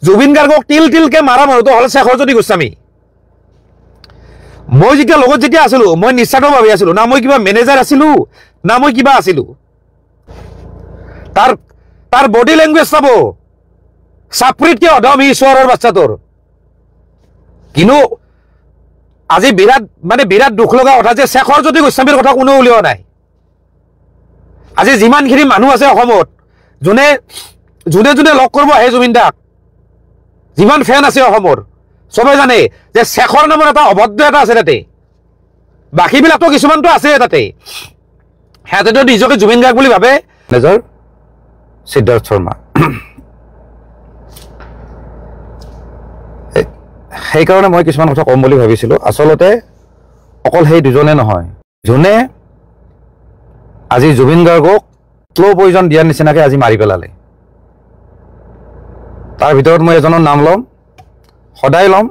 জুবিন গাৰ্গক তিল তিলকে মাৰা মানুহটো হ'ল শেখৰজ্যোতি গোস্বামী। মই যেতিয়া লগত যেতিয়া আছিলো মই নিস্বাৰ্থভাৱে আছিলো, না মই কিবা মেনেজাৰ আছিলো না মই কিবা আছিলো। তাৰ বডি লেংগুৱেজ চাব, চাপৰিতকে অধম ই ঈশ্বৰৰ বাচ্চাটোৰ। কিন্তু আজি বিৰাট দুখ লগা কথা যে শেখৰজ্যোতি গোস্বামীৰ কথা কোনেও উলিওৱা নাই। আজি যিমানখিনি মানুহ আছে অসমত যোনে যোনে লগ কৰিব আহে জুবিন দাক, যিমান ফেন আছে অসমৰ চবে জানে যে শেখৰ নামৰ এটা অভদ্ৰ এটা আছে তাতে। বাকীবিলাকতো কিছুমানতো আছে তাতে, সিহঁতেতো নিজকে জুবিন গাৰ্গ বুলি ভাবে। মেজৰ সিদ্ধাৰ্থ শৰ্মা, সেইকাৰণে মই কিছুমান কথা কম বুলি ভাবিছিলোঁ। আচলতে অকল সেই দুজনে নহয়, যোনে আজি জুবিন গাৰ্গক শ্ল' পয়জন দিয়াৰ নিচিনাকৈ আজি মাৰি পেলালে। তাৰ ভিতৰত মই এজনৰ নাম ল'ম, সদায় ল'ম,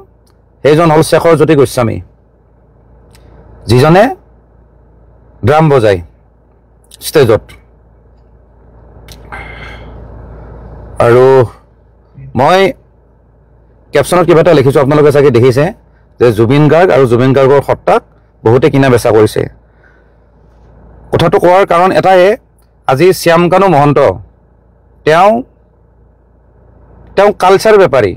সেইজন হ'ল শেখৰজ্যোতি গোস্বামী, যিজনে ড্ৰাম বজায় ষ্টেজত। আৰু মই কেপশ্যনত কিবা এটা লিখিছোঁ, আপোনালোকে চাগে দেখিছে যে জুবিন গাৰ্গ আৰু জুবিন গাৰ্গৰ সত্তাক বহুতে কিনা বেচা কৰিছে। কথাটো কোৱাৰ কাৰণ এটাই, আজি শ্যামকানু মহন্ত তেওঁ কালচাৰ বেপাৰী।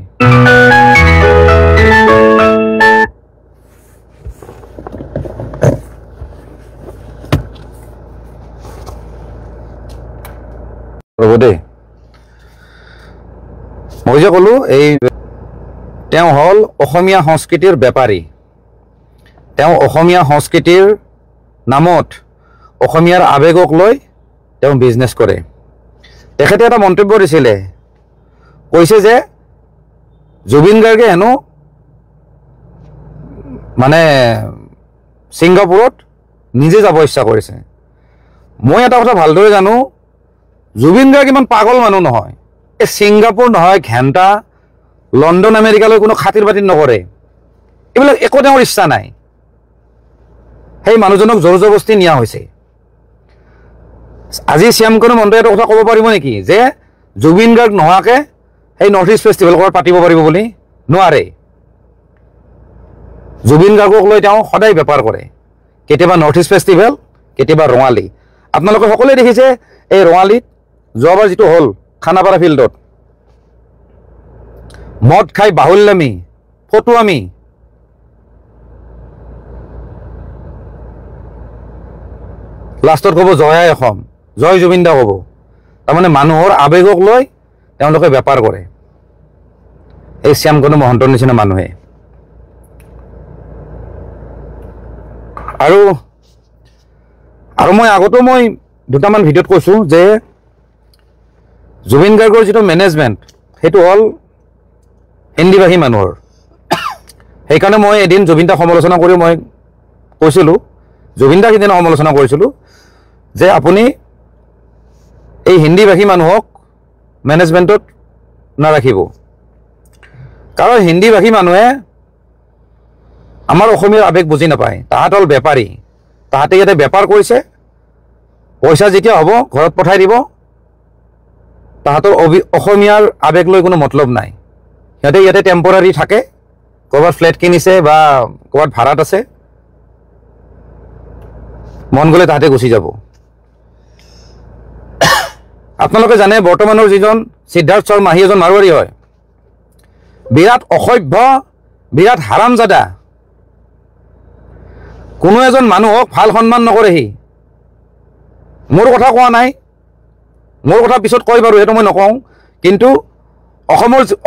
ৰ'ব দেই, মই যে ক'লো তেওঁ হ'ল অসমীয়া সংস্কৃতিৰ বেপাৰী। তেওঁ অসমীয়া সংস্কৃতিৰ নামত অসমীয়াৰ আৱেগক লৈ তেওঁ বিজনেছ কৰে। তেখেতে এটা মন্তব্য দিছিলে, কৈছে যে জুবিন গাৰ্গে হেনো মানে ছিংগাপুৰত নিজে যাব ইচ্ছা কৰিছে। মই এটা কথা ভালদৰে জানো, জুবিন গাৰ্গ ইমান পাগল মানুহ নহয়। এই ছিংগাপুৰ নহয়, ঘেণ্টা, লণ্ডন, আমেৰিকালৈ কোনো খাতিৰ বাতিৰ নকৰে। এইবিলাক একো তেওঁৰ ইচ্ছা নাই। সেই মানুহজনক জোৰ জবস্তি নিয়া হৈছে। আজি শ্যামকানু মহন্তই এটা কথা ক'ব পাৰিব নেকি যে জুবিন গাৰ্গ নোহোৱাকৈ সেই নৰ্থ ইষ্ট ফেষ্টিভেল ক'ৰবাত পাতিব পাৰিব বুলি? নোৱাৰে। জুবিন গাৰ্গক লৈ তেওঁ সদায় বেপাৰ কৰে। কেতিয়াবা নৰ্থ ইষ্ট ফেষ্টিভেল, কেতিয়াবা ৰঙালী। আপোনালোকে সকলোৱে দেখিছে এই ৰঙালীত যোৱাবাৰ যিটো হ'ল খানাপাৰা ফিল্ডত, মদ খাই বাহুল্যামী, ফটুৱামী, লাষ্টত ক'ব জয় অসম, জয় জুবিন দা ক'ব। তাৰমানে মানুহৰ আৱেগক লৈ তেওঁলোকে বেপাৰ কৰে, এই শ্যামকানু মহন্তৰ নিচিনা মানুহে। আৰু মই আগতো দুটামান ভিডিঅ'ত কৈছোঁ যে জুবিন গাৰ্গৰ যিটো মেনেজমেণ্ট সেইটো হ'ল হিন্দীভাষী মানুহৰ। সেইকাৰণে মই এদিন জুবিন দাক সমালোচনা কৰি মই কৈছিলোঁ, জুবিন দাক সিদিনা সমালোচনা কৰিছিলোঁ যে আপুনি এই হিন্দীভাষী মানুহক মেনেজমেণ্টত নাৰাখিব। কাৰণ হিন্দীভাষী মানুহে আমাৰ অসমীয়াৰ আৱেগ বুজি নাপায়। তাহাঁত হ'ল বেপাৰী। তাহাঁতে ইয়াতে বেপাৰ কৰিছে, পইচা যেতিয়া হ'ব ঘৰত পঠাই দিব। তাহাঁতৰ অসমীয়াৰ আৱেগ লৈ কোনো মতলব নাই। সিহঁতে ইয়াতে টেম্পৰাৰী থাকে, ক'ৰবাত ফ্লেট কিনিছে বা ক'ৰবাত ভাড়াত আছে, মন গ'লে তাহাঁতে গুচি যাব। আপোনালোকে জানে বৰ্তমানৰ যিজন সিদ্ধাৰ্থ শৰ্মা, সি এজন মাৰোৱাৰী হয়, বিৰাট অসভ্য, বিৰাট হাৰামজাদা। কোনো এজন মানুহক ভাল সন্মান নকৰে সি। মোৰ কথা কোৱা নাই, মোৰ কথা পিছত কয় বাৰু, সেইটো মই নকওঁ। কিন্তু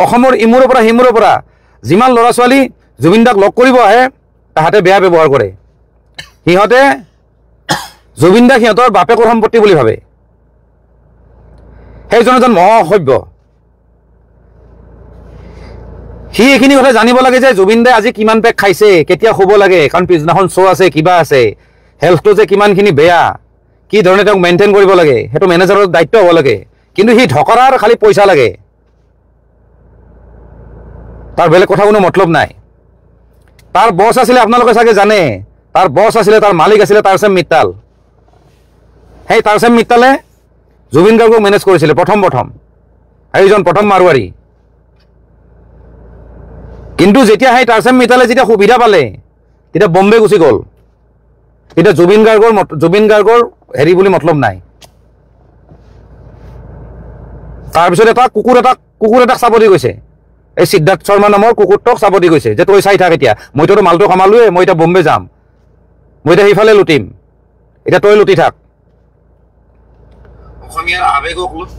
অসমৰ ইমূৰৰ পৰা সিমূৰৰ পৰা যিমান ল'ৰা ছোৱালী জুবিন দাক লগ কৰিব আহে, তাহাঁতে বেয়া ব্যৱহাৰ কৰে। সিহঁতে জুবিন দাক সিহঁতৰ বাপেকৰ সম্পত্তি বুলি ভাবে। সেইজন এজন মহা অসভ্য। সি এইখিনি কথা জানিব লাগে যে জুবিন দাই আজি কিমান পেক খাইছে, কেতিয়া শুব লাগে, কাৰণ পিছদিনাখন শ্ব' আছে, কিবা আছে, হেল্থটো যে কিমানখিনি বেয়া, কি ধৰণে তেওঁক মেইনটেইন কৰিব লাগে, সেইটো মেনেজাৰৰ দায়িত্ব হ'ব লাগে। কিন্তু সি ঢকৰাৰ খালি পইচা লাগে, তাৰ বেলেগ কথা কোনো মতলব নাই। তাৰ বছ আছিলে, আপোনালোকে চাগে জানে, তাৰ বছ আছিলে, তাৰ মালিক আছিলে তাৰচেম মিত্তাল। সেই তাৰচেম মিত্তালে জুবিন গাৰ্গক মেনেজ কৰিছিলে প্ৰথম। সেইজন প্ৰথম মাৰোৱাৰী। কিন্তু যেতিয়া সেই টাৰ্চেম মিতালে যেতিয়া সুবিধা পালে তেতিয়া বম্বে গুচি গ'ল। এতিয়া জুবিন গাৰ্গৰ হেৰি বুলি মতলব নাই। তাৰপিছত কুকুৰ এটাক চাব দি গৈছে, এই সিদ্ধাৰ্থ শৰ্মা নামৰ কুকুৰটোক চাব দি গৈছে যে তই চাই থাক, এতিয়া মইতো মালটো কমালোৱে, মই এতিয়া বম্বে যাম, মই এতিয়া সেইফালে লুটিম, এতিয়া তই লুটি থাক।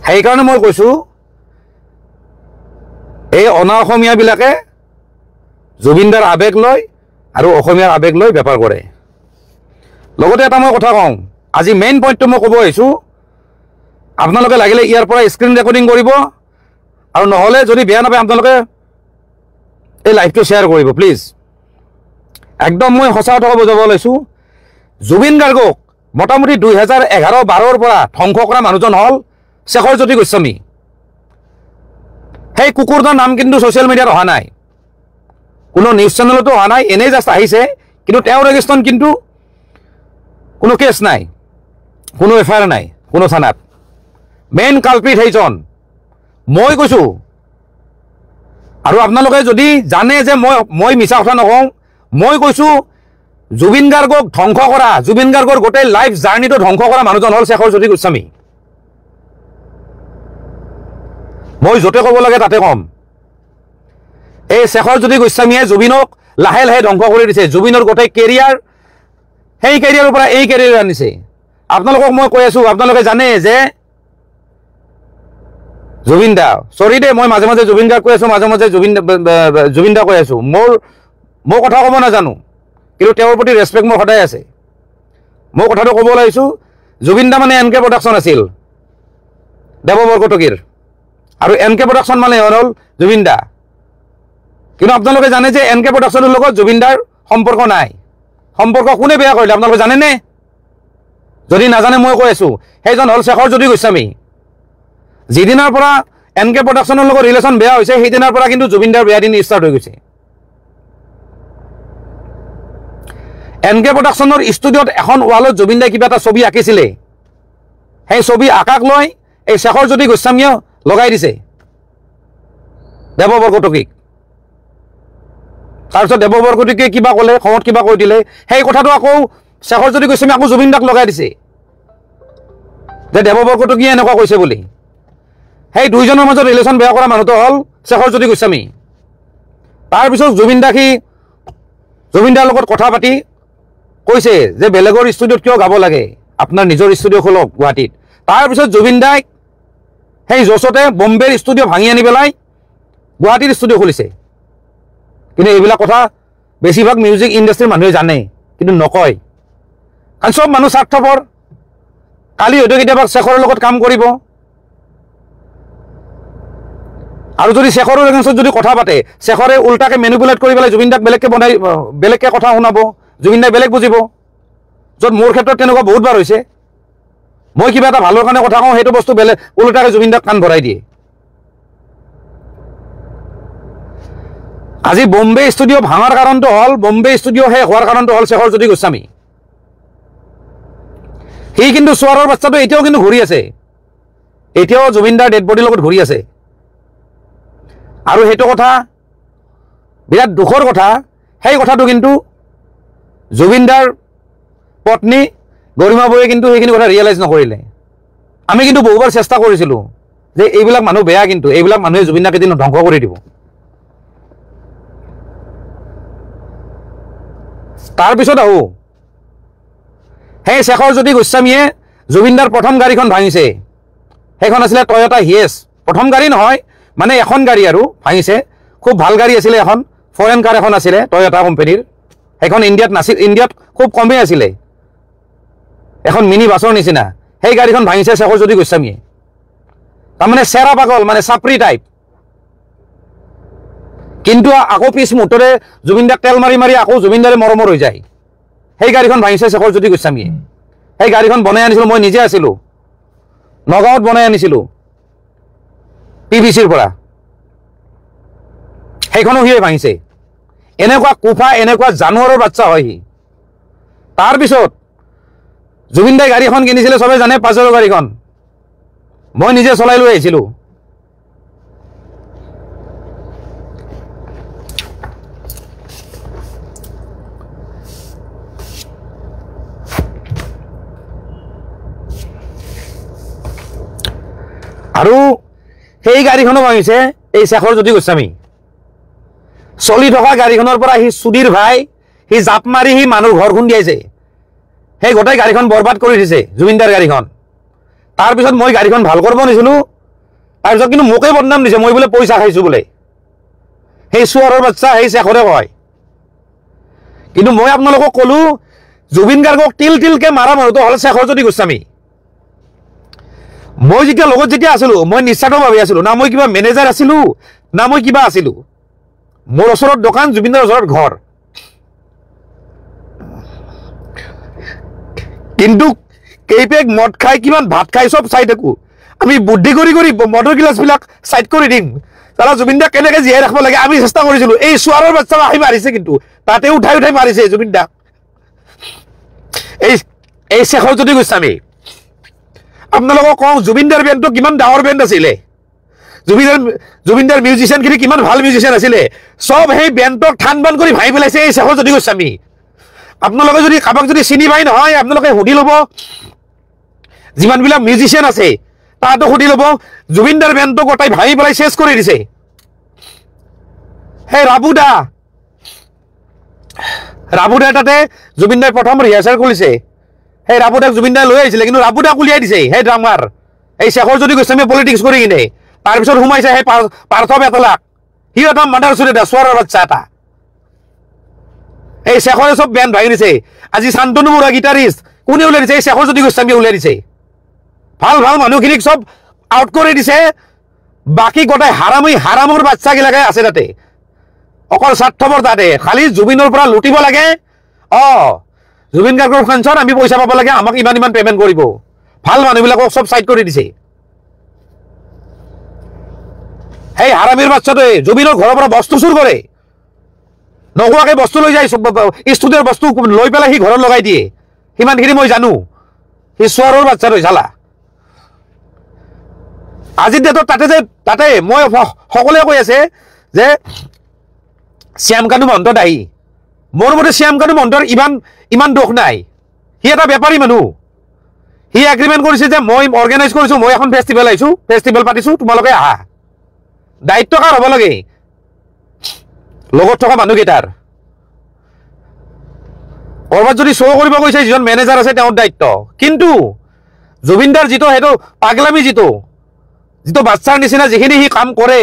সেইকাৰণে মই কৈছো এই অনা অসমীয়াবিলাকে জুবিনদাৰ আৱেগ লয় আৰু অসমীয়াৰ আৱেগ লৈ বেপাৰ কৰে। লগতে এটা মই কথা কওঁ, আজি মেইন পইণ্টটো মই ক'ব আহিছোঁ, আপোনালোকে লাগিলে ইয়াৰ পৰা স্ক্ৰীন ৰেকৰ্ডিং কৰিব আৰু নহ'লে যদি বেয়া নাপায় আপোনালোকে এই লাইভটো শ্বেয়াৰ কৰিব প্লিজ। একদম মই সঁচা কথা বুজাব লৈছোঁ, জুবিন গাৰ্গক মোটামুটি 2011-12 পৰা ধ্বংস কৰা মানুহজন হ'ল শেখৰজ্যোতি গোস্বামী। সেই কুকুৰটোৰ নাম কিন্তু ছ'চিয়েল মিডিয়াত অহা নাই, কোনো নিউজ চেনেলতো অহা নাই, এনেই জাষ্ট আহিছে, কিন্তু তেওঁৰ এগেইনষ্টত কিন্তু কোনো কেছ নাই, কোনো এফআইআৰ নাই কোনো থানাত। মেইন কালপ্ৰিট সেইজন মই কৈছোঁ। আৰু আপোনালোকে যদি জানে যে মই মিছা কথা নকওঁ, মই কৈছোঁ জুবিন গাৰ্গক ধ্বংস কৰা, জুবিন গাৰ্গৰ গোটেই লাইফ জাৰ্ণিটো ধ্বংস কৰা মানুহজন হ'ল শেখৰজ্যোতি গোস্বামী। মই য'তে ক'ব লাগে তাতে ক'ম, এই শেখৰজ্যোতি গোস্বামীয়ে জুবিনক লাহে লাহে ধ্বংস কৰি দিছে। জুবিনৰ গোটেই কেৰিয়াৰ, সেই কেৰিয়াৰৰ পৰা এই কেৰিয়াৰ আনিছে। আপোনালোকক মই কৈ আছোঁ, আপোনালোকে জানে যে জুবিন দা, চৰি দেই মই মাজে মাজে জুবিন দাক কৈ আছোঁ, মাজে মাজে জুবিন দা কৈ আছোঁ, মই কথা ক'ব নাজানো, কিন্তু তেওঁৰ প্ৰতি ৰেচপেক্ট মোৰ সদায় আছে। মই কথাটো ক'ব লাগিছোঁ, জুবিন দা মানে NK প্ৰডাকশ্যন আছিল দেৱ বৰকটকীৰ, আৰু NK প্ৰডাকশ্যন মানে হ'ল জুবিন দা। কিন্তু আপোনালোকে জানে যে NK প্ৰডাকশ্যনৰ লগত জুবিন দাৰ সম্পৰ্ক নাই। সম্পৰ্ক কোনে বেয়া কৰিলে আপোনালোকে জানেনে? যদি নাজানে মই কৈ আছোঁ, সেইজন হ'ল শেখৰজ্যোতি গোস্বামী। যিদিনাৰ পৰা NK প্ৰডাকশ্যনৰ লগত ৰিলেশ্যন বেয়া হৈছে, সেইদিনাৰ পৰা কিন্তু জুবিন দাৰ বেয়া দিন ষ্টাৰ্ট হৈ গৈছে। NK প্ৰডাকশ্যনৰ ষ্টুডিঅ'ত এখন ৱালত জুবিন দাই কিবা এটা ছবি আঁকিছিলে, সেই ছবি আঁকাক লৈ এই শেখৰজ্যোতি গোস্বামীয়ে লগাই দিছে দেৱ বৰকটকীক। তাৰপিছত দেৱ বৰকটকীয়ে কিবা ক'লে, খঙত কিবা কৈ দিলে, সেই কথাটো আকৌ শেখৰজ্যোতি গোস্বামী আকৌ জুবিন দাক লগাই দিছে যে দেৱ বৰকটকীয়ে এনেকুৱা কৈছে বুলি। সেই দুইজনৰ মাজত ৰিলেশ্যন বেয়া কৰা মানুহটো হ'ল শেখৰজ্যোতি গোস্বামী। তাৰপিছত জুবিন দাৰ লগত কথা পাতি কৈছে যে বেলেগৰ ষ্টুডিঅ'ত কিয় গাব লাগে, আপোনাৰ নিজৰ ষ্টুডিঅ' খোলক গুৱাহাটীত। তাৰপিছত জুবিন দাই সেই জচতে বম্বেৰ ষ্টুডিঅ' ভাঙি আনি পেলাই গুৱাহাটীৰ ষ্টুডিঅ' খুলিছে। কিন্তু এইবিলাক কথা বেছিভাগ মিউজিক ইণ্ডাষ্ট্ৰীৰ মানুহে জানে, কিন্তু নকয়, কাৰণ চব মানুহ স্বাৰ্থপৰ। কালি হয়তো কেতিয়াবা শেখৰৰ লগত কাম কৰিব, আৰু যদি শেখৰৰ এগেইনষ্টত যদি কথা পাতে, শেখৰে উল্টাকে মেনিপুলেট কৰি পেলাই জুবিন দাক বেলেগকে কথা শুনাব, জুবিন দাই বেলেগ বুজিব। য'ত মোৰ ক্ষেত্ৰত তেনেকুৱা বহুতবাৰ হৈছে, মই কিবা এটা ভালৰ কাৰণে কথা কওঁ, সেইটো বস্তু বেলেগ উল্টাকে জুবিন দাক কাণ ভৰাই দিয়ে। আজি বম্বে ষ্টুডিঅ' ভাঙাৰ কাৰণটো হ'ল, বম্বে ষ্টুডিঅ' শেষ হোৱাৰ কাৰণটো হ'ল শেখৰজ্যোতি গোস্বামী। সি কিন্তু চোৱাৰৰ বাচ্চাটো এতিয়াও কিন্তু ঘূৰি আছে, এতিয়াও জুবিন দাৰ ডেড বডিৰ লগত ঘূৰি আছে। আৰু সেইটো কথা বিৰাট দুখৰ কথা, সেই কথাটো কিন্তু জুবিন দাৰ পত্নী গৰিমা বৌয়ে কিন্তু সেইখিনি কথা ৰিয়েলাইজ নকৰিলে। আমি কিন্তু বহুবাৰ চেষ্টা কৰিছিলোঁ যে এইবিলাক মানুহ বেয়া, কিন্তু এইবিলাক মানুহে জুবিন দাক এদিন ধ্বংস কৰি দিব। তাৰপিছত আহোঁ, সেই শেখৰজ্যোতি গোস্বামীয়ে জুবিন দাৰ প্ৰথম গাড়ীখন ভাঙিছে, সেইখন আছিলে টয়টা হিয়েছ। প্ৰথম গাড়ী নহয়, মানে এখন গাড়ী আৰু ভাঙিছে, খুব ভাল গাড়ী আছিলে, এখন ফৰেন কাৰ এখন আছিলে টয়টা কোম্পানীৰ। সেইখন ইণ্ডিয়াত নাছিল, ইণ্ডিয়াত খুব কমেই আছিলে, এখন মিনি বাছৰ নিচিনা। সেই গাড়ীখন ভাঙিছে শেখৰজ্যোতি গোস্বামীয়ে। তাৰমানে চেৰা পাগল, মানে চাপৰি টাইপ। কিন্তু আকৌ পিছ মুহূৰ্ততে জুবিন দাক তেল মাৰি মাৰি আকৌ জুবিন দাৰে মৰমৰ হৈ যায়। সেই গাড়ীখন ভাঙিছে শেখৰজ্যোতি গোস্বামীয়ে। সেই গাড়ীখন বনাই আনিছিলোঁ, মই নিজে আছিলোঁ, নগাঁৱত বনাই আনিছিলোঁ PVCৰ পৰা। সেইখনো সিয়ে ভাঙিছে। এনেকুৱা কুফা, এনেকুৱা জানুৱাৰৰ বাচ্চা হয় সি। তাৰপিছত জুবিন দাই গাড়ী এখন কিনিছিলে, চবে জানে, পাজেৰ গাড়ীখন মই নিজে চলাই লৈ আহিছিলোঁ। আৰু সেই গাড়ীখনো ভাঙিছে এই শেখৰজ্যোতি গোস্বামী চলি থকা গাড়ীখনৰ পৰা সি সুধীৰ ভাই সি জাপ মাৰি সি মানুহ ঘৰ খুন্দিয়াইছে সেই গোটেই গাড়ীখন বৰবাদ কৰি দিছে জুবিনদাৰ গাড়ীখন তাৰপিছত মই গাড়ীখন ভাল কৰিব নিছিলোঁ তাৰপিছত কিন্তু মোকে বদনাম দিছে মই বোলে পইচা খাইছোঁ বোলে সেই চোৰৰ বাচ্চা সেই শেখৰে কয় কিন্তু মই আপোনালোকক ক'লোঁ জুবিন গাৰ্গক তিল তিলকে মাৰা মানুহটো হ'ল শেখৰজ্যোতি গোস্বামী মই যেতিয়া লগত যেতিয়া আছিলোঁ মই নিস্বাৰ্থভাৱে আছিলোঁ না মই কিবা মেনেজাৰ আছিলোঁ না মই কিবা আছিলোঁ মোৰ ওচৰত দোকান জুবিনদাৰ ওচৰত ঘৰ কিন্তু কেইপেক মদ খাই কিমান ভাত খাই চব চাই থাকোঁ আমি বুদ্ধি কৰি কৰি মদৰ গিলাচবিলাক চাইড কৰি দিম তাৰা জুবিনদাক কেনেকৈ জীয়াই ৰাখিব লাগে আমি চেষ্টা কৰিছিলোঁ এই চোৱাৰৰ বাচ্চা আহি মাৰিছে কিন্তু তাতে উঠাই উঠাই মাৰিছে জুবিনদাক এই শেখৰজ্যোতি গোস্বামী আপোনালোকক কওঁ জুবিনদাৰ বেণ্ডটো কিমান ডাঙৰ বেণ্ড আছিলে জুবিনদাৰ মিউজিচিয়ানখিনি কিমান ভাল মিউজিচিয়ান আছিলে চব সেই বেণ্ডক ঠান বান কৰি ভাঙি পেলাইছে এই শেখৰজ্যোতি গোস্বামী আপোনালোকে যদি কাৰোবাক যদি চিনি পাই নহয় আপোনালোকে সুধি ল'ব যিমানবিলাক মিউজিচিয়ান আছে তাহাঁতক সুধি ল'ব জুবিনদাৰ বেণ্ডটো গোটাই ভাঙি পেলাই চেছ কৰি দিছে সেই ৰাবুদা তাতে জুবিনদাই প্ৰথম ৰিহাৰ্চেল কৰিছে সেই ৰাবুদাক জুবিনদাই লৈ আহিছিলে কিন্তু ৰাবুদাক উলিয়াই দিছে সেই ড্ৰামাৰ এই শেখৰজ্যোতি গোস্বামীয়ে পলিটিক্স কৰি কিনে তাৰপিছত সোমাইছে সেই পাৰ্থ বেতলাক সি এটা মাদাৰ চুৰি চোৱাৰৰ বাচ্চা এটা এই শেখৰে চব বেণ্ড ভাঙি দিছে আজি শান্তনু বৰুৱা গীটাৰিষ্ট কোনে উলিয়াই দিছে এই শেখৰজ্যোতি গোস্বামীয়ে উলিয়াই দিছে ভাল ভাল মানুহখিনিক চব আউট কৰি দিছে বাকী গোটাই হাৰামৰ বাচ্চাগিলাকে আছে তাতে অকল স্বাৰ্থপৰ তাতে খালি জুবিনৰ পৰা লুটিব লাগে জুবিন গাৰ্গৰ ফাংচন আমি পইচা পাব লাগে আমাক ইমান ইমান পেমেণ্ট কৰিব ভাল মানুহবিলাকক চব চাইড কৰি দিছে সেই হাৰামীৰ বাচ্চাটোৱে জুবিনৰ ঘৰৰ পৰা বস্তু চুৰ কৰে নোহোৱাকৈ বস্তু লৈ যায় ষ্টুডিঅ'ৰ বস্তু লৈ পেলাই সি ঘৰত লগাই দিয়ে সিমানখিনি মই জানো সি চোৱাৰৰ বাচ্চাটো চালা আজিৰ ডেটত তাতে মই সকলোৱে কৈ আছে যে শ্যামকানু মহন্ত দায়ী মোৰ মতে শ্যামকানু মহন্তৰ ইমান দোষ নাই সি এটা বেপাৰী মানুহ সি এগ্ৰিমেণ্ট কৰিছে যে মই অৰ্গেনাইজ কৰিছোঁ মই এখন ফেষ্টিভেল পাতিছোঁ তোমালোকে আহা দায়িত্ব কাৰ হ'ব লাগে লগত থকা মানুহকেইটাৰ ক'ৰবাত যদি শ্ব' কৰিব গৈছে যিজন মেনেজাৰ আছে তেওঁৰ দায়িত্ব কিন্তু জুবিনদাৰ যিটো সেইটো পাগলামি যিটো বাচ্চাৰ নিচিনা যিখিনি সি কাম কৰে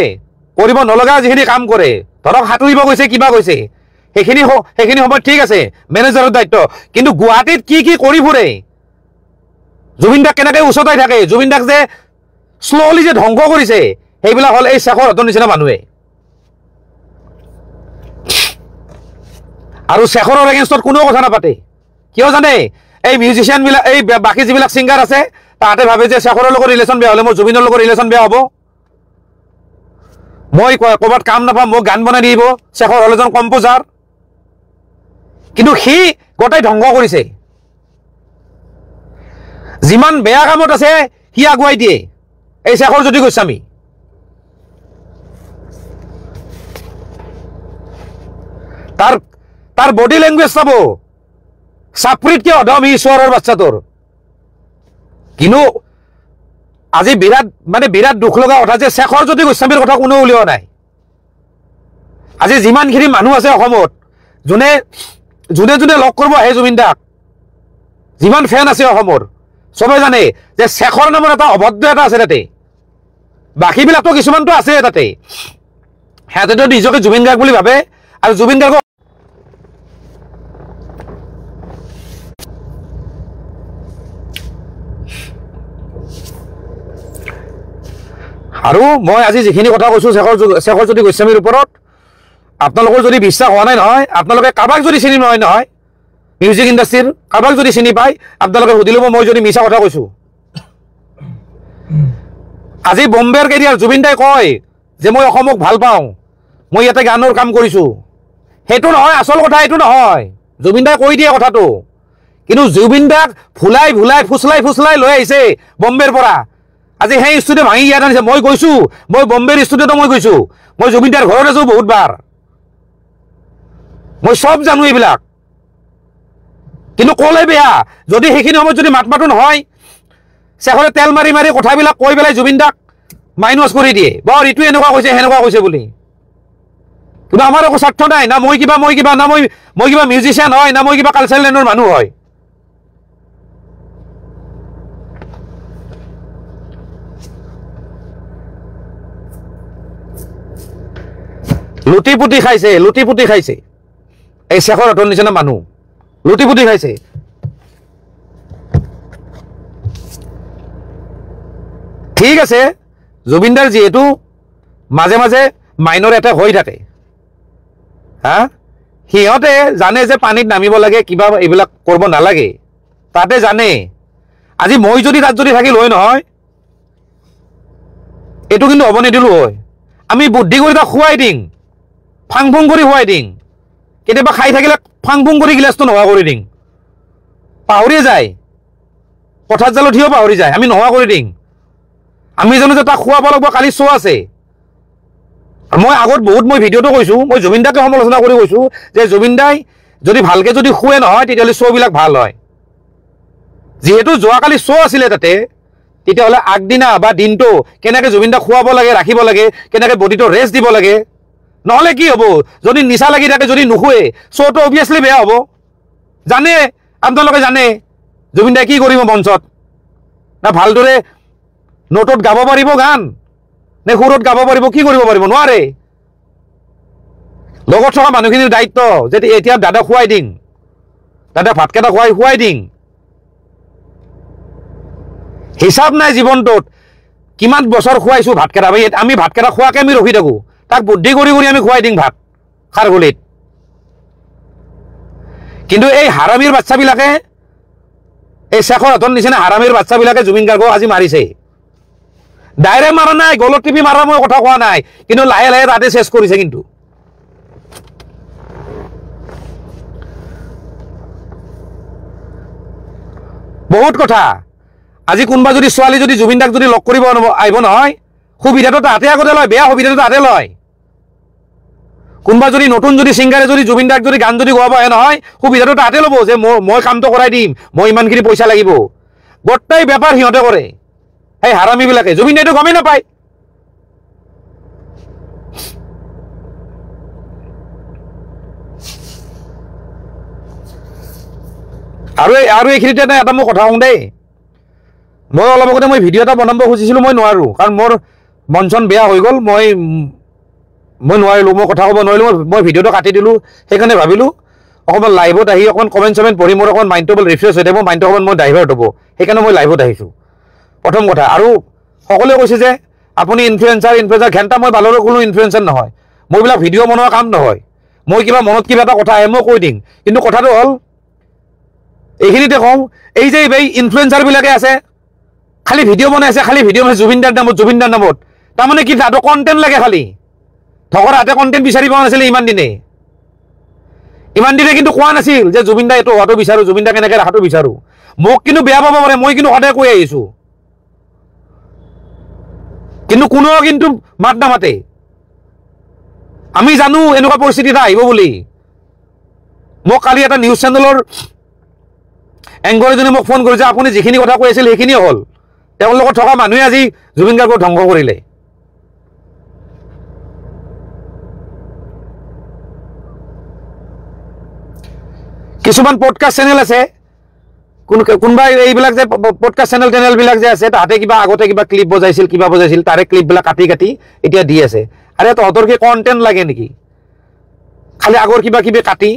কৰিব নলগা যিখিনি কাম কৰে ধৰক সাঁতুৰিব গৈছে কিবা গৈছে সেইখিনি সময়ত ঠিক আছে মেনেজাৰৰ দায়িত্ব কিন্তু গুৱাহাটীত কি কৰি ফুৰে জুবিনদাক কেনেকৈ উচতাই থাকে জুবিনদাক যে শ্ল'লি যে ধ্বংস কৰিছে সেইবিলাক হ'ল এই শেখৰহঁতৰ নিচিনা মানুহে আৰু শেখৰৰ এগেইনষ্টত কোনেও কথা নাপাতে কিয় জানে এই মিউজিচিয়ানবিলাক এই বাকী যিবিলাক ছিংগাৰ আছে তাহাঁতে ভাবে যে শেখৰৰ লগত ৰিলেশ্যন বেয়া হ'লে মোৰ জুবিনৰ লগত ৰিলেশ্যন বেয়া হ'ব মই ক'ৰবাত কাম নাপাম মোক গান বনাই দিব শেখৰ হ'ল এজন কম্প'জাৰ কিন্তু সি গোটাই ধ্বংস কৰিছে যিমান বেয়া কামত আছে সি আগুৱাই দিয়ে এই শেখৰজ্যোতি গোস্বামী তাৰ বডি লেংগুৱেজ চাব চাপৰিতকৈ অধম সি চোৰৰ বাচ্চাটোৰ কিন্তু আজি বিৰাট দুখ লগা কথা যে শেখৰজ্যোতি গোস্বামীৰ কথা কোনেও উলিওৱা নাই আজি যিমানখিনি মানুহ আছে অসমত যোনে লগ কৰিব আহে জুবিনদাক যিমান ফেন আছে অসমৰ চবে জানে যে শেখৰ নামৰ এটা অভদ্ৰ এটা আছে তাতে বাকীবিলাকতো কিছুমানতো আছে তাতে সিহঁতেতো নিজকে জুবিন গাৰ্গ বুলি ভাবে আৰু জুবিন গাৰ্গক আৰু মই আজি যিখিনি কথা কৈছোঁ শেখৰজ্যোতি গোস্বামীৰ ওপৰত আপোনালোকৰ যদি বিশ্বাস হোৱা নাই নহয় আপোনালোকে কাৰোবাক যদি চিনি নহয় মিউজিক ইণ্ডাষ্ট্ৰীৰ কাৰোবাক যদি চিনি পায় আপোনালোকে সুধি ল'ব মই যদি মিছা কথা কৈছোঁ আজি বম্বেৰ কেৰিয়াৰ জুবিনদাই কয় যে মই অসমক ভাল পাওঁ মই ইয়াতে গানৰ কাম কৰিছোঁ সেইটো নহয় আচল কথা এইটো নহয় জুবিনদাই কৈ দিয়ে কথাটো কিন্তু জুবিনদাক ফুচলাই লৈ আহিছে বম্বেৰ পৰা আজি সেই ষ্টুডিঅ' ভাঙি ইয়াত আনিছে মই গৈছোঁ মই বম্বেৰ ষ্টুডিঅ'তো মই গৈছোঁ মই জুবিনদাৰ ঘৰত আছোঁ বহুতবাৰ মই চব জানো এইবিলাক কিন্তু ক'লে বেয়া যদি সেইখিনি সময়ত যদি মাত মাতো নহয় শেখৰে তেল মাৰি কথাবিলাক কৈ পেলাই জুবিনদাক মাইনাছ কৰি দিয়ে বৰ ইটো এনেকুৱা কৈছে সেনেকুৱা কৈছে বুলি কিন্তু আমাৰ একো স্বাৰ্থ নাই না মই কিবা না মই কিবা মিউজিচিয়ান হয় না মই কিবা কালচাৰেল লাইনৰ মানুহ হয় লুটি পুটি খাইছে এই শেখৰ হতৰ নিচিনা মানুহ লুটি পুটি খাইছে ঠিক আছে জুবিনদাৰ যিহেতু মাজে মাজে মাইনৰ এটেক হৈ থাকে হা সিহঁতে জানে যে পানীত নামিব লাগে কিবা এইবিলাক কৰিব নালাগে তাতে জানে আজি মই যদি তাত যদি থাকিল হয় নহয় এইটো কিন্তু হ'ব নিদিলো হয় আমি বুদ্ধি কৰি তাক খুৱাই দিম ফাং ফুং কৰি খুৱাই দিম কেতিয়াবা খাই থাকিলে ফাং ফুং কৰি গিলাচটো নোহোৱা কৰি দিম পাহৰি যায় পথাৰ জালত থিয় পাহৰি যায় আমি নোহোৱা কৰি দিম আমি জানো যে তাক খুৱাব লাগিব কালি শ্ব' আছে মই আগত বহুত মই ভিডিঅ'টো কৈছোঁ মই জুবিনদাকে সমালোচনা কৰি কৈছোঁ যে জুবিনদাই যদি ভালকৈ যদি শুৱে নহয় তেতিয়াহ'লে শ্ব'বিলাক ভাল হয় যিহেতু যোৱাকালি শ্ব' আছিলে তাতে তেতিয়াহ'লে আগদিনা বা দিনটো কেনেকৈ জুবিনদাক খুৱাব লাগে ৰাখিব লাগে কেনেকৈ বডিটো ৰেষ্ট দিব লাগে নহ'লে কি হ'ব যদি নিচা লাগি থাকে যদি নুশুৱে শ্ব'টো অভিয়াছলি বেয়া হ'ব জানে আপোনালোকে জানে জুবিনদাই কি কৰিব মঞ্চত না ভালদৰে নোটত গাব পাৰিব গান নে সুৰত গাব পাৰিব কি কৰিব পাৰিব নোৱাৰে লগত থকা মানুহখিনিৰ দায়িত্ব যে এতিয়া দাদা খুৱাই দিম দাদা ভাতকেইটা খুৱাই দিম হিচাপ নাই জীৱনটোত কিমান বছৰ খুৱাইছোঁ ভাতকেইটা আমি ভাতকেইটা খোৱাকৈ আমি ৰখি থাকোঁ তাক বুদ্ধি কৰি আমি খুৱাই দিম ভাত খাৰগুলিত কিন্তু এই হাৰামীৰ বাচ্চাবিলাকে এই শেখৰ হতৰ নিচিনা হাৰামীৰ বাচ্চাবিলাকে জুবিন গাৰ্গক আজি মাৰিছে ডাইৰেক্ট মাৰা নাই গলত টিপি মাৰা মই কথা কোৱা নাই কিন্তু লাহে লাহে তাতে চেছ কৰিছে কিন্তু বহুত কথা আজি কোনোবা যদি ছোৱালী যদি জুবিনদাক যদি লগ কৰিব আহিব নহয় সুবিধাটো তাহাঁতে আগতে লয় বেয়া সুবিধাটো তাহাঁতে লয় কোনোবা যদি নতুন যদি ছিংগাৰে যদি জুবিনদাক যদি গান যদি গোৱাব আহে নহয় সুবিধাটো তাহাঁতে ল'ব যে মই কামটো কৰাই দিম মই ইমানখিনি পইচা লাগিব গোটেই বেপাৰ সিহঁতে কৰে সেই হাৰামীবিলাকে জুবিনদাইটো গমেই নাপায় আৰু এইখিনিতে এটা মই কথা কওঁ দেই মই অলপ আগতে মই ভিডিঅ' এটা বনাব খুজিছিলোঁ মই নোৱাৰোঁ কাৰণ মোৰ মন চন বেয়া হৈ গ'ল মই নোৱাৰিলোঁ মই কথা ক'ব নোৱাৰিলোঁ মই ভিডিঅ'টো কাটি দিলোঁ সেইকাৰণে ভাবিলোঁ অকণমান লাইভত আহি অকণমান কমেণ্ট চমেণ্ট পঢ়ি মোৰ অকণমান মাইণ্ডটো ৰিফ্ৰেছ হৈ থাকিব মাইণ্ডটো অকণমান মই ডাইভাৰ্ট হ'ব সেইকাৰণে মই লাইভত আহিছোঁ প্ৰথম কথা আৰু সকলোৱে কৈছে যে আপুনি ইনফ্লুৱেঞ্চাৰ ঘণ্টা মই বালৰৰ কোনো ইনফ্লুৱেঞ্চাৰ নহয় মই এইবিলাক ভিডিঅ' বনোৱা কাম নহয় মই কিবা মনত কিবা এটা কথা আহে মই কৈ দিম কিন্তু কথাটো হ'ল এইখিনিতে কওঁ এই যে এই ইনফ্লুৱেঞ্চাৰবিলাকে আছে খালি ভিডিঅ' বনাই আছে খালি ভিডিঅ' বনাইছে জুবিনদাৰ নামত তাৰমানে কি তাহাঁতক কণ্টেণ্ট লাগে খালি ধকৰ হাতে কণ্টেণ্ট বিচাৰি পোৱা নাছিলে ইমান দিনে কিন্তু কোৱা নাছিল যে জুবিনদা এইটো হোৱাটো বিচাৰোঁ জুবিনদা কেনেকৈ ৰখাটো বিচাৰোঁ মোক কিন্তু বেয়া পাব পাৰে মই কিন্তু সদায় কৈ আহিছোঁ কিন্তু কোনেও কিন্তু মাত নামাতে আমি জানো এনেকুৱা পৰিস্থিতি এটা আহিব বুলি মোক কালি এটা নিউজ চেনেলৰ এংকৰ এজনে মোক ফোন কৰিছে আপুনি যিখিনি কথা কৈ আছিল সেইখিনিয়ে হ'ল তেওঁৰ লগত থকা মানুহে আজি জুবিন গাৰ্গক ধ্বংস কৰিলে কিছুমান পডকাষ্ট চেনেল আছে কোনোবা এইবিলাক যে পডকাষ্ট চেনেলবিলাক যে আছে তাহাঁতে কিবা আগতে কিবা ক্লিপ বজাইছিল কিবা বজাইছিল তাৰে ক্লিপবিলাক কাটি এতিয়া দি আছে আৰে তহঁতৰ কি কণ্টেণ্ট লাগে নেকি খালি আগৰ কিবা কিবি কাটি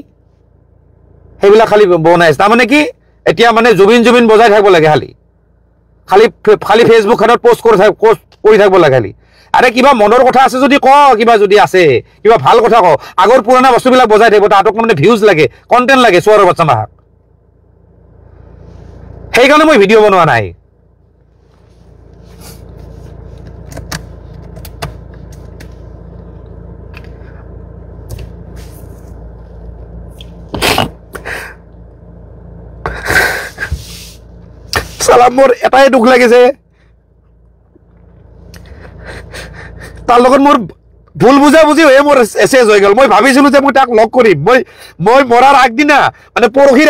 সেইবিলাক খালি বনাইছে তাৰমানে কি এতিয়া মানে জুবিন বজাই থাকিব লাগে খালি ফেচবুকখনত পোষ্ট কৰি থাকিব লাগে খালি আৰে কিবা মনৰ কথা আছে যদি কিবা যদি আছে কিবা ভাল কথা আগৰ পুৰণা বস্তুবিলাক বজাই থাকিব তাহাঁতক মানে ভিউজ লাগে কণ্টেণ্ট লাগে চোৱাৰ বাচ্চা মাহাক সেইকাৰণে মই ভিডিঅ' বনোৱা নাই চালাম মোৰ এটাই দুখ লাগিছে তাৰ লগত মোৰ ভুল বুজাবুজি হয়ে মোৰ এছেজ হৈ গ'ল মই ভাবিছিলোঁ যে মই তাক লগ কৰিম মই মৰাৰ আগদিনা মানে পৰহি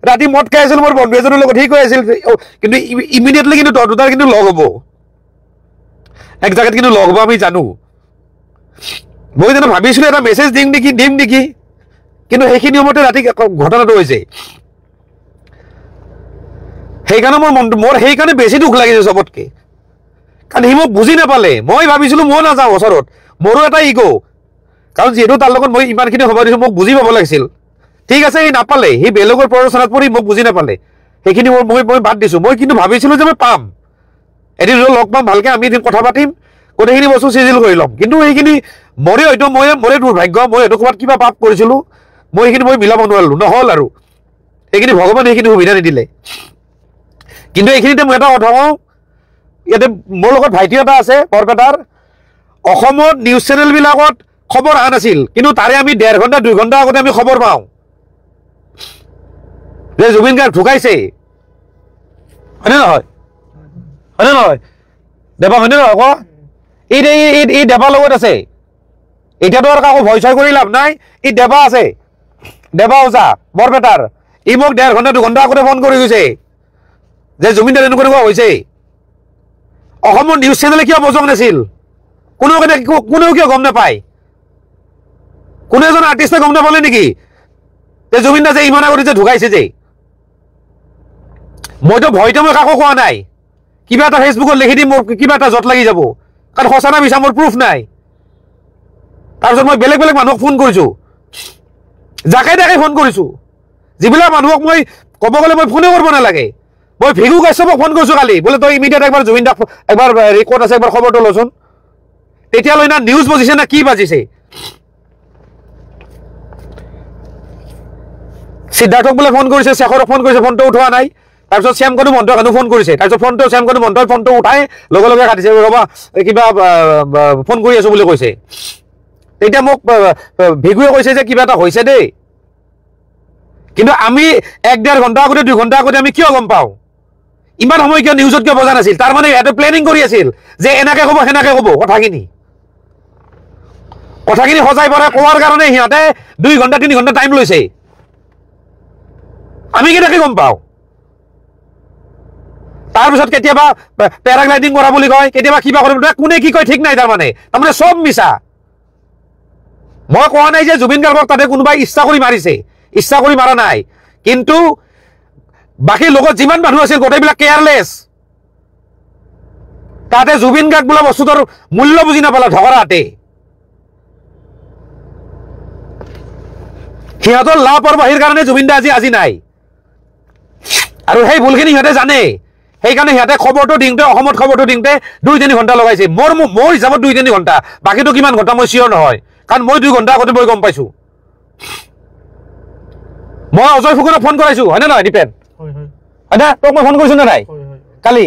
ৰাতি মদ খাই আছিলোঁ মোৰ বন্ধু এজনৰ লগত সি কৈ আছিল কিন্তু ইমিডিয়েটলি কিন্তু দুটাৰ কিন্তু লগ হ'ব এক জায়গাত কিন্তু লগ হব আমি জানো মই জানো ভাবিছিলো এটা মেছেজ দিম নেকি কিন্তু সেইখিনি সময়তে ৰাতি ঘটনাটো হৈছে সেইকাৰণে মোৰ সেইকাৰণে বেছি দুখ লাগিছে চবতকে কাৰণ সি মোক বুজি নাপালে মই ভাবিছিলো মই নাযাওঁ ওচৰত মোৰো এটা ইগো কাৰণ যিহেতু তাৰ লগত মই ইমানখিনি সময় দিছোঁ মোক বুজি পাব লাগিছিল ঠিক আছে সি নাপালে সি বেলেগৰ প্ৰৰোচনাত পৰি মোক বুজি নাপালে সেইখিনি মই বাদ দিছোঁ মই কিন্তু ভাবিছিলোঁ যে মই পাম এদিন লগ পাম ভালকৈ আমি এদিন কথা পাতিম গোটেইখিনি বস্তু চিজিল কৰি ল'ম কিন্তু সেইখিনি মোৰে হয়তো মোৰে দুৰ্ভাগ্য মই হয়তো ক'ৰবাত কিবা পাপ কৰিছিলোঁ মই সেইখিনি মিলাব নোৱাৰিলোঁ নহ'ল আৰু সেইখিনি ভগৱানে সেইখিনি সুবিধা নিদিলে কিন্তু এইখিনিতে মই এটা কথা কওঁ ইয়াতে মোৰ লগত ভাইটি এটা আছে বৰপেটাৰ অসমত নিউজ চেনেলবিলাকত খবৰ অহা নাছিল কিন্তু তাৰে আমি 1.5 ঘণ্টা 2 ঘণ্টা আগতে আমি খবৰ পাওঁ যে জুবিন গাৰ্গ ঢুকাইছে হয়নে নহয় দেৱা হয়নে নহয় আকৌ এই দেৱাৰ লগত আছে এতিয়াতো আৰু কাকো ভয় চয় কৰি লাভ নাই এই দেৱা আছে দেৱা ওজা বৰপেটাৰ ই মোক 1.5 ঘণ্টা 2 ঘণ্টা আগতে ফোন কৰি গৈছে যে জুবিন দাৰ এনেকুৱা হৈছে অসমৰ নিউজ চেনেলে কিয় বজং নাছিল কোনেও কিয় গম নাপায় কোনো এজন আৰ্টিষ্টে গম নাপালে নেকি যে জুবিন দা যে ইমান আগতে যে ঢুকাইছে যে মইতো ভয়তে মই কাকো কোৱা নাই কিবা এটা ফেচবুকত লিখি দিম মোৰ কিবা এটা জট লাগি যাব কাৰণ সঁচা না মিছা মোৰ প্ৰুফ নাই তাৰপিছত মই বেলেগ মানুহক ফোন কৰিছোঁ যাকে তাকে ফোন কৰিছোঁ যিবিলাক মানুহক মই ক'ব গ'লে মই ফোনে কৰিব নালাগে মই ভিগু কাশ্যপক ফোন কৰিছোঁ কালি বোলে তই ইমিডিয়েট একবাৰ জুবিন দাক একবাৰ ৰেকৰ্ড আছে একবাৰ খবৰটো লচোন তেতিয়ালৈ না নিউজ বাজিছে না কি বাজিছে সিদ্ধাৰ্থক বোলে ফোন কৰিছে শেখৰক ফোন কৰিছে ফোনটো উঠোৱা নাই তাৰপিছত শ্যামকনু মন্ত্ৰকানো ফোন কৰিছে তাৰপিছত ফোনটো শ্যামকনু মন্ত্ৰই ফোনটো উঠাই লগে কাটিছে ৰ'বা কিবা ফোন কৰি আছোঁ বুলি কৈছে তেতিয়া মোক ভিগুৱে কৈছে যে কিবা এটা হৈছে দেই কিন্তু আমি 1.5 ঘণ্টা আগতে 2 ঘণ্টা আগতে আমি কিয় গম পাওঁ ইমান সময় কিয় নিউজত কিয় বজা নাছিল তাৰ মানে এটা প্লেনিং কৰি আছিল যে এনেকে ক'ব সেনেকে ক'ব কথাখিনি সজাই পৰাই কোৱাৰ কাৰণে সিহঁতে 2 ঘণ্টা 3 ঘণ্টা টাইম লৈছে আমি কেনেকে গম পাওঁ তাৰপিছত কেতিয়াবা পেৰাগ্লাইডিং কৰা বুলি কয় কেতিয়াবা কিবা কৰিব কোনে কি কয় ঠিক নাই তাৰমানে চব মিছা মই কোৱা নাই যে জুবিন গাৰ্গক তাতে কোনোবাই ইচ্ছা কৰি মাৰিছে ইচ্ছা কৰি মাৰা নাই কিন্তু বাকী লগত যিমান মানুহ আছিল গোটেইবিলাক কেয়াৰলেছ তাতে জুবিন গাৰ্গ বোলা বস্তুটোৰ মূল্য বুজি নাপালে ঢগৰাতে সিহঁতৰ লাপৰবাহীৰ কাৰণে জুবিন দা আজি নাই আৰু সেই ভুলখিনি সিহঁতে জানে সেইকাৰণে সিহঁতে খবৰটো দিওঁতে অসমত খবৰটো দিওঁতে 2-3 ঘণ্টা লগাইছে মোৰ হিচাপত 2-3 ঘণ্টা বাকীটো কিমান ঘণ্টা মই চিয়ৰ নহয় কাৰণ মই 2 ঘণ্টা আগতে মই গম পাইছোঁ মই অজয় ফুকনক ফোন কৰাইছোঁ হয়নে নহয় দীপেন হয়নে তোক মই ফোন কৰিছোঁ নে নাই কালি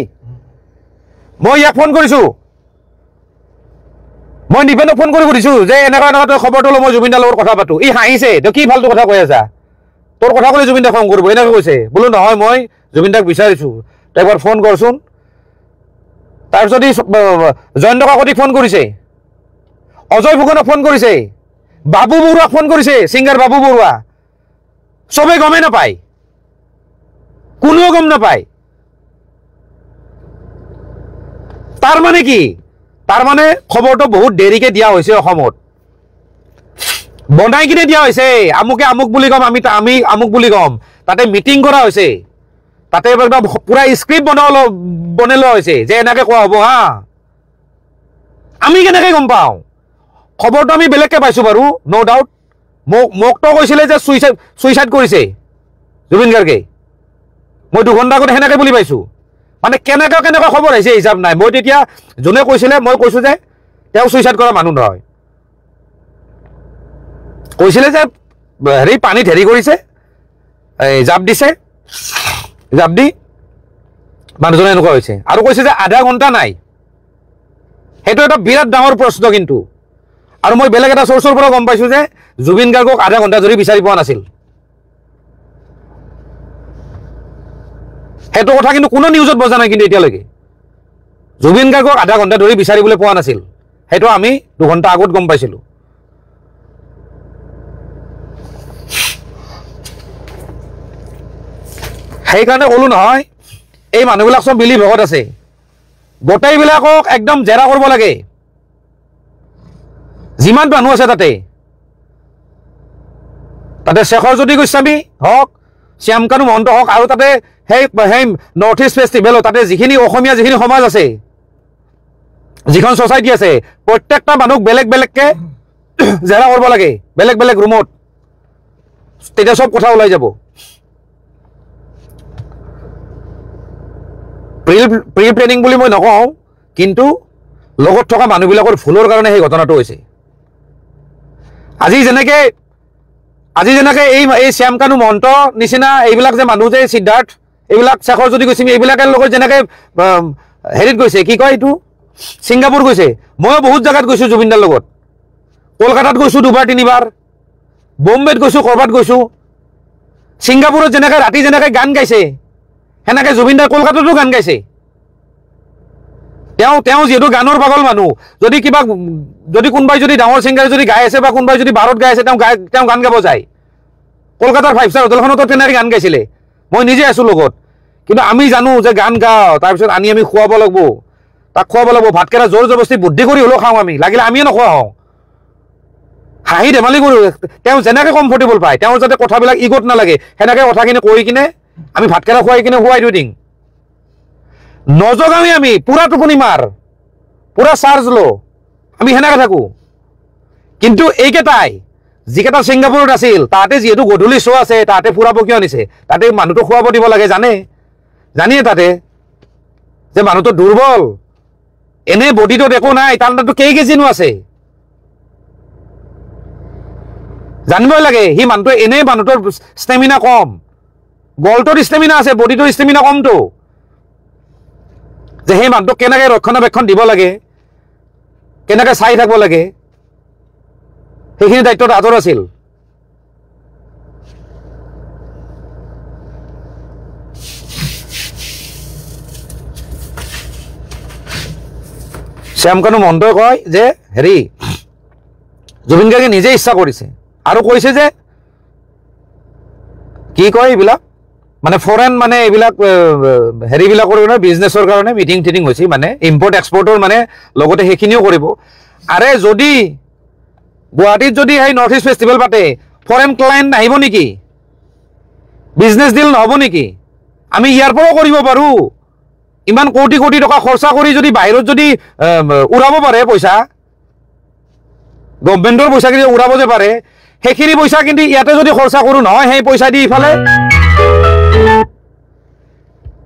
মই ইয়াক ফোন কৰিছোঁ মই দীপেনক ফোন কৰি সুধিছোঁ যে এনেকুৱা তই খবৰটো ল মই জুবিন দাৰ লগত কথা পাতোঁ ই হাঁহিছে তই কি ফাল্টু কথা কৈ আছা তোৰ কথা ক'লে জুবিন দাক খং কৰিব এনেকৈ কৈছে বোলো নহয় মই জুবিন দাক বিচাৰিছোঁ তই একবাৰ ফোন কৰচোন তাৰপিছত ই জয়ন্ত কাকতিক ফোন কৰিছে অজয় ফুকনক ফোন কৰিছে বাবু বৰুৱাক ফোন কৰিছে ছিংগাৰ বাবু বৰুৱা চবেই গমেই নাপায় কোনেও গম নাপায় তাৰ মানে কি তাৰ মানে খবৰটো বহুত দেৰিকে দিয়া হৈছে অসমত বনাই কিনে দিয়া হৈছে আমুকে আমুক বুলি কম আমি আমুক বুলি কম তাতে মিটিং কৰা হৈছে তাতে একদম পুৰা স্ক্ৰিপ্ট বনাই লোৱা হৈছে যে এনেকে কোৱা হ'ব হা আমি কেনেকে গম পাওঁ খবৰটো আমি বেলেগকে পাইছোঁ বাৰু ন' ডাউট মোকতো কৈছিলে যে ছুইচাইড কৰিছে জুবিন গাৰ্গে মই 2 ঘণ্টা আগতে সেনেকে বুলি পাইছোঁ মানে কেনেকুৱা খবৰ আহিছে হিচাপ নাই মই তেতিয়া যোনে কৈছিলে মই কৈছোঁ যে তেওঁ ছুইচাইড কৰা মানুহ নহয় কৈছিলে যে পানীত কৰিছে জাপ দিছে জাপ দি মানুহজনে এনেকুৱা হৈছে আৰু কৈছে যে আধা ঘণ্টা নাই সেইটো এটা বিৰাট ডাঙৰ প্ৰশ্ন কিন্তু আৰু মই বেলেগ এটা চ'ৰ্চৰ পৰা গম পাইছোঁ যে জুবিন গাৰ্গক আধা ঘণ্টা ধৰি বিচাৰি পোৱা নাছিল সেইটো কথা কিন্তু কোনো নিউজত বজা নাই কিন্তু এতিয়ালৈকে জুবিন গাৰ্গক আধা ঘণ্টা ধৰি বিচাৰিবলৈ পোৱা নাছিল সেইটো আমি 2 ঘণ্টা আগত গম পাইছিলোঁ সেইকাৰণে ক'লো নহয় এই মানুহবিলাক চব মিলি ভগত আছে গোটেইবিলাকক একদম জেৰা কৰিব লাগে যিমান মানুহ আছে তাতে শেখৰজ্যোতি গোস্বামী হওক শ্যামকানু মহন্ত হওক আৰু তাতে সেই নৰ্থ ইষ্ট ফেষ্টিভেল তাতে যিখিনি অসমীয়া যিখিনি সমাজ আছে যিখন ছ'চাইটি আছে প্ৰত্যেকটা মানুহক বেলেগ বেলেগকৈ জেৰা কৰিব লাগে বেলেগ বেলেগ ৰুমত তেতিয়া চব কথা ওলাই যাব প্ৰি প্লেনিং বুলি মই নকওঁ কিন্তু লগত থকা মানুহবিলাকৰ ভুলৰ কাৰণে সেই ঘটনাটো হৈছে আজি যেনেকৈ এই শ্যামকানু মহন্ত নিচিনা এইবিলাক যে মানুহ যে সিদ্ধাৰ্থ এইবিলাক শেখৰজ্যোতি গোস্বামী এইবিলাকৰ লগত যেনেকৈ হেৰিত গৈছে কি কয় এইটো ছিংগাপুৰ গৈছে ময়ো বহুত জেগাত গৈছোঁ জুবিনদাৰ লগত কলকাতাত গৈছোঁ 2-3 বম্বেত গৈছোঁ ক'ৰবাত গৈছোঁ ছিংগাপুৰত যেনেকৈ ৰাতি যেনেকৈ গান গাইছে সেনেকৈ জুবিনদাৰ কলকাতাতো গান গাইছে তেওঁ যিহেতু গানৰ পাগল মানুহ যদি কোনোবাই যদি ডাঙৰ ছিংগাৰ যদি গাই আছে বা কোনোবাই যদি বাৰত গাই আছে তেওঁ গান গাব যায় কলকাতাৰ 5 ষ্টাৰ হোটেলখনতো তেনেকৈ গান গাইছিলে মই নিজে আছোঁ লগত কিন্তু আমি জানো যে গান গাওঁ তাৰপিছত আমি খুৱাব লাগিব তাক খুৱাব লাগিব ভাতকেইটা জোৰ জবস্তি বুদ্ধি কৰি হ'লেও খাওঁ আমি লাগিলে আমিয়ে নোখোৱা হওঁ হাঁহি ধেমালি কৰোঁ তেওঁ যেনেকৈ কমফৰ্টেবল পায় তেওঁৰ যাতে কথাবিলাক ইগত নালাগে সেনেকৈ কথাখিনি কৈ কিনে আমি ভাতকেইটা খুৱাই কিনে খুৱাই দিওঁ নজগামি আমি পুৰা টোপনি মাৰ পুৰা চাৰ্জ লো আমি সেনেকৈ থাকোঁ কিন্তু এইকেইটাই যিকেইটা ছিংগাপুৰত আছিল তাতে যিহেতু গধূলি শ্ব' আছে তাতে ফুৰাব কিয় নিছে তাতে মানুহটো খুৱাব দিব লাগে জানিয়ে তাতে যে মানুহটো দুৰ্বল এনে বডিটোত একো নাই তাৰ তাতো কেই কেজিনো আছে জানিবই লাগে সি মানুহটো এনেই মানুহটোৰ ষ্টেমিনা কম গলটোৰ ষ্টেমিনা আছে বডিটোৰ ষ্টেমিনা কমটো যে সেই মানুহটোক কেনেকৈ ৰক্ষণাবেক্ষণ দিব লাগে কেনেকৈ চাই থাকিব লাগে সেইখিনি দায়িত্বত আঁতৰ আছিল শ্যামকানু মহন্তই কয় যে হেৰি জুবিন গাৰ্গে নিজে ইচ্ছা কৰিছে আৰু কৈছে যে কি কয় এইবিলাক মানে ফৰেন মানে এইবিলাক হেৰিবিলাকৰ কাৰণে বিজনেছৰ কাৰণে মিটিং টিটিং হৈছে মানে ইম্পৰ্ট এক্সপৰ্টৰ মানে লগতে সেইখিনিও কৰিব আৰে যদি গুৱাহাটীত যদি সেই নৰ্থ ইষ্ট ফেষ্টিভেল পাতে ফৰেন ক্লায়েণ্ট নাহিব নেকি বিজনেছ ডিল নহ'ব নেকি আমি ইয়াৰ পৰাও কৰিব পাৰোঁ ইমান কোটি কোটি টকা খৰচা কৰি যদি বাহিৰত যদি উৰাব পাৰে পইচা গভৰ্ণমেণ্টৰ পইচাখিনি উৰাব যে পাৰে সেইখিনি পইচা কিন্তু ইয়াতে যদি খৰচা কৰোঁ নহয় সেই পইচা দি ইফালে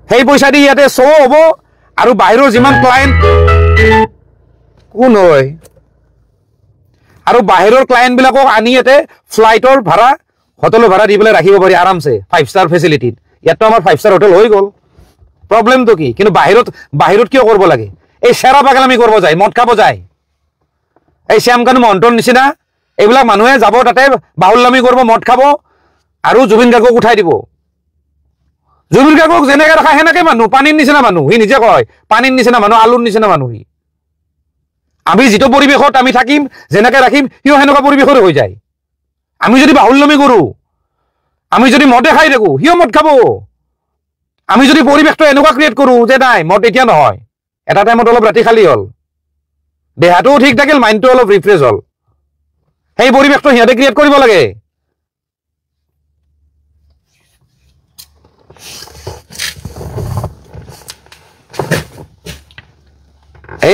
সেই পইচা দি ইয়াতে শ্ব' হ'ব আৰু বাহিৰৰ যিমান ক্লায়েণ্ট কোন হয় আৰু বাহিৰৰ ক্লায়েণ্টবিলাকক আনি ইয়াতে ফ্লাইটৰ ভাড়া হোটেলৰ ভাড়া দি পেলাই ৰাখিব পাৰি আৰামছে 5 ষ্টাৰ ফেচিলিটিত ইয়াততো আমাৰ 5 ষ্টাৰ হোটেল হৈ গ'ল প্ৰব্লেমটো কি কিন্তু বাহিৰত কিয় কৰিব লাগে এই চেৰা পাগলামি কৰিব যায় মদ খাব যায় এই শ্যামকানু মহন্তৰ নিচিনা এইবিলাক মানুহে যাব তাতে বাহুল্লামি কৰিব মদ খাব আৰু জুবিন গাৰ্গক উঠাই দিব জুবিন গাৰ্গক যেনেকৈ ৰাখা সেনেকৈ মানুহ পানীৰ নিচিনা মানুহ সি নিজে কয় পানীৰ নিচিনা মানুহ আলুৰ নিচিনা মানুহ সি আমি যিটো পৰিৱেশত আমি থাকিম যেনেকৈ ৰাখিম সিও সেনেকুৱা পৰিৱেশৰে হৈ যায় আমি যদি বাহুল্লামি কৰোঁ আমি যদি মদে খাই থাকোঁ সিও মদ খাব আমি যদি পৰিৱেশটো এনেকুৱা ক্ৰিয়েট কৰোঁ যে নাই মদ এতিয়া নহয় এটা টাইমত অলপ ৰাতি খালী হ'ল দেহাটোও ঠিক থাকিল মাইণ্ডটো অলপ ৰিফ্ৰেছ হ'ল সেই পৰিৱেশটো সিহঁতে ক্ৰিয়েট কৰিব লাগে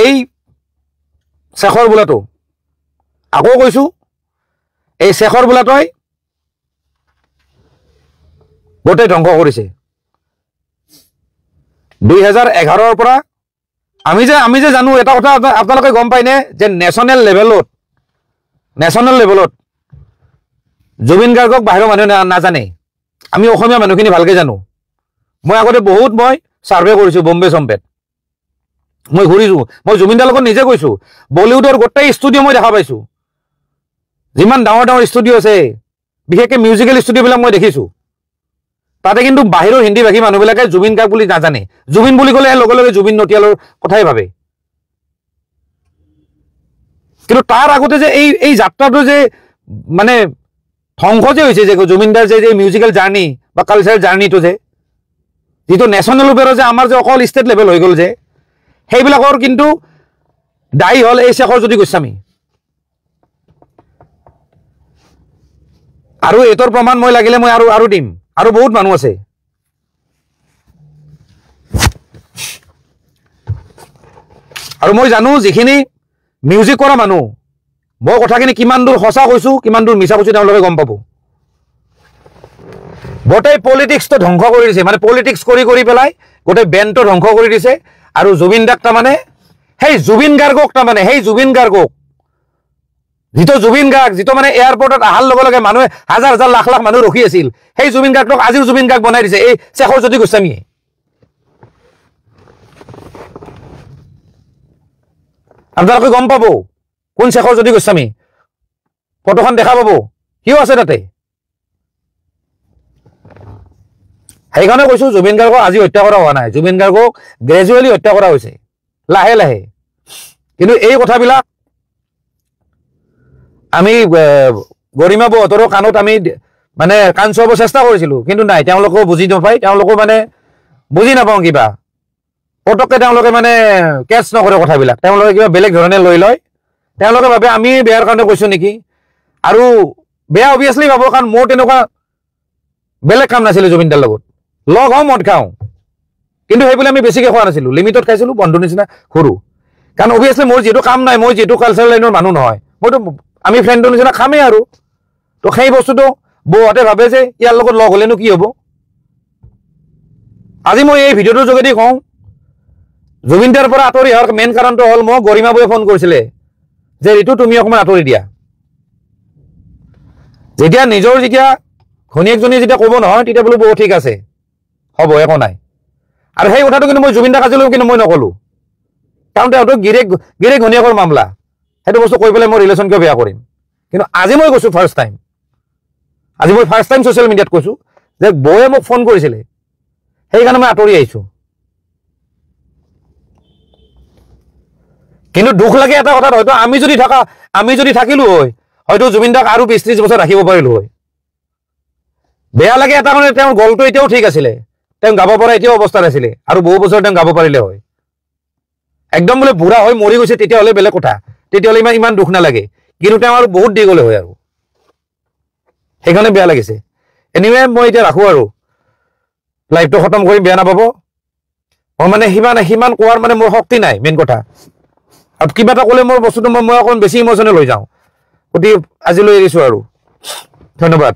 এই শেখৰ বোলাটো আকৌ কৈছোঁ এই শেখৰ বোলাটোৱে গোটেই ধ্বংস কৰিছে 2011ৰ পৰা আমি যে জানো এটা কথা আপোনালোকে গম পায়নে যে নেশ্যনেল লেভেলত জুবিন গাৰ্গক বাহিৰৰ মানুহে নাজানে আমি অসমীয়া মানুহখিনি ভালকৈ জানো মই আগতে বহুত ছাৰ্ভে কৰিছোঁ বম্বে চম্বেত মই ঘূৰিছোঁ মই জুবিনদাৰ লগত নিজে গৈছোঁ বলিউডৰ গোটেই ষ্টুডিঅ' মই দেখা পাইছোঁ যিমান ডাঙৰ ডাঙৰ ষ্টুডিঅ' আছে বিশেষকৈ মিউজিকেল ষ্টুডিঅ'বিলাক মই দেখিছোঁ তাতে কিন্তু বাহিৰৰ হিন্দী ভাষী মানুহবিলাকে জুবিন গাৰ্গ বুলি নাজানে জুবিন বুলি ক'লে লগে লগে জুবিন নটিয়ালৰ কথাই ভাবে কিন্তু তাৰ আগতে যে এই যাত্ৰাটো যে মানে ধ্বংস যে হৈছে যে জুবিনদাৰ যে মিউজিকেল জাৰ্ণি বা কালচাৰেল জাৰ্ণিটো যে যিটো নেশ্যনেল লেভেলৰ যে আমাৰ যে অকল ষ্টেট লেভেল হৈ গ'ল যে সেইবিলাকৰ কিন্তু দায়ী হ'ল এই শেখৰজ্যোতি গোস্বামী। আৰু এইটোৰ প্ৰমাণ মই লাগিলে মই আৰু দিম, আৰু বহুত মানুহ আছে। আৰু মই জানো যিখিনি মিউজিক কৰা মানুহ, মই কথাখিনি কিমান দূৰ সঁচা কৈছো কিমান দূৰ মিছা কৈছো তেওঁলোকে গম পাব। গোটেই পলিটিক্সটো ধ্বংস কৰি দিছে, মানে পলিটিক্স কৰি কৰি পেলাই গোটেই বেণ্ডটো ধ্বংস কৰি দিছে। আৰু জুবিন দাক তাৰমানে সেই জুবিন গাৰ্গক তাৰমানে সেই জুবিন গাৰ্গক যিটো জুবিন গাৰ্গ যিটো মানে এয়াৰপৰ্টত অহাৰ লগে লগে মানুহে হাজাৰ হাজাৰ লাখ লাখ মানুহ ৰখি আছিল, সেই জুবিন গাৰ্গক আজিও জুবিন গাৰ্গ বনাই দিছে এই শেখৰজ্যোতি গোস্বামীয়ে। আপোনালোকে গম পাব কোন শেখৰজ্যোতি গোস্বামী, ফটোখন দেখা পাব, কিয় আছে তাতে। সেইকাৰণে কৈছো জুবিন গাৰ্গক আজি হত্যা কৰা হোৱা নাই, জুবিন গাৰ্গক গ্ৰেজুৱেলি হত্যা কৰা হৈছে, লাহে লাহে। কিন্তু এই কথাবিলাক আমি গৰিমা বৌহঁতৰো কাণত আমি মানে কাণ চুৱাব চেষ্টা কৰিছিলো, কিন্তু নাই, তেওঁলোকেও বুজি নাপায়, তেওঁলোকেও মানে বুজি নাপাওঁ কিবা পটককে তেওঁলোকে মানে কেচ নকৰে কথাবিলাক, তেওঁলোকে কিবা বেলেগ ধৰণে লৈ লয়। তেওঁলোকে ভাবে আমি বেয়াৰ কাৰণে কৈছো নেকি, আৰু বেয়া অভিয়াছলি ভাবো, কাৰণ মোৰ তেনেকুৱা বেলেগ কাম নাছিলে জুবিন দাৰ লগত। লগ হওঁ মদ খাওঁ, কিন্তু সেইবুলি আমি বেছিকৈ খোৱা নাছিলোঁ, লিমিটত খাইছিলোঁ, বন্ধুৰ নিচিনা সৰু। কাৰণ অভিয়াছলি মোৰ যিহেতু কাম নাই, মই যিহেতু কালচাৰেল লাইনৰ মানুহ নহয়, মইতো আমি ফ্ৰেণ্ডৰ নিচিনা খামেই আৰু। তো সেই বস্তুটো বৌহঁতে ভাবে যে ইয়াৰ লগত লগ হ'লেনো কি হ'ব। আজি মই এই ভিডিঅ'টোৰ যোগেদি কওঁ, জুবিন দাৰ পৰা আঁতৰি অহাৰ মেইন কাৰণটো হ'ল মোক গৰিমা বৌয়ে ফোন কৰিছিলে যে ঋতু তুমি অকণমান আঁতৰি দিয়া। যেতিয়া নিজৰ যেতিয়া ঘনীয়েকজনী যেতিয়া ক'ব নহয়, তেতিয়া বোলো বৌ ঠিক আছে, হ'ব, একো নাই। আৰু সেই কথাটো কিন্তু মই জুবিন দাক আজিলৈকে কিন্তু মই নক'লোঁ, কাৰণ তেওঁতো গিৰেক ঘনীয়েকৰ মামলা, সেইটো বস্তু কৈ পেলাই মই ৰিলেশ্যন কিয় বেয়া কৰিম। কিন্তু আজি মই কৈছোঁ ফাৰ্ষ্ট টাইম, আজি মই ফাৰ্ষ্ট টাইম ছ'চিয়েল মিডিয়াত কৈছোঁ যে বৌয়ে মোক ফোন কৰিছিলে, সেইকাৰণে মই আঁতৰি আহিছোঁ। কিন্তু দুখ লাগে এটা কথাত, হয়তো আমি যদি থাকিলোঁ হয়, হয়তো জুবিন দাক আৰু 20-30 বছৰ ৰাখিব পাৰিলোঁ হয়। বেয়া লাগে এটা মানে তেওঁৰ গলটো এতিয়াও ঠিক আছিলে, তেওঁ গাব পৰা এতিয়াও অৱস্থাত আছিলে, আৰু বহু বছৰ তেওঁ গাব পাৰিলে হয়। একদম বোলে বুঢ়া হৈ মৰি গৈছে তেতিয়াহ'লে বেলেগ কথা, তেতিয়াহ'লে ইমান দুখ নালাগে, কিন্তু তেওঁ আৰু বহুত দি গ'লে হয় আৰু, সেইকাৰণে বেয়া লাগিছে। এনিৱে মই এতিয়া ৰাখোঁ আৰু লাইভটো খতম কৰিম, বেয়া নাপাব। মই মানে সিমান কোৱাৰ মানে মোৰ শক্তি নাই, মেইন কথা। আৰু কিবা এটা ক'লে মোৰ বস্তুটো মই অকণ বেছি ইম'চনেল হৈ যাওঁ, গতিকে আজিলৈ এৰিছোঁ আৰু, ধন্যবাদ।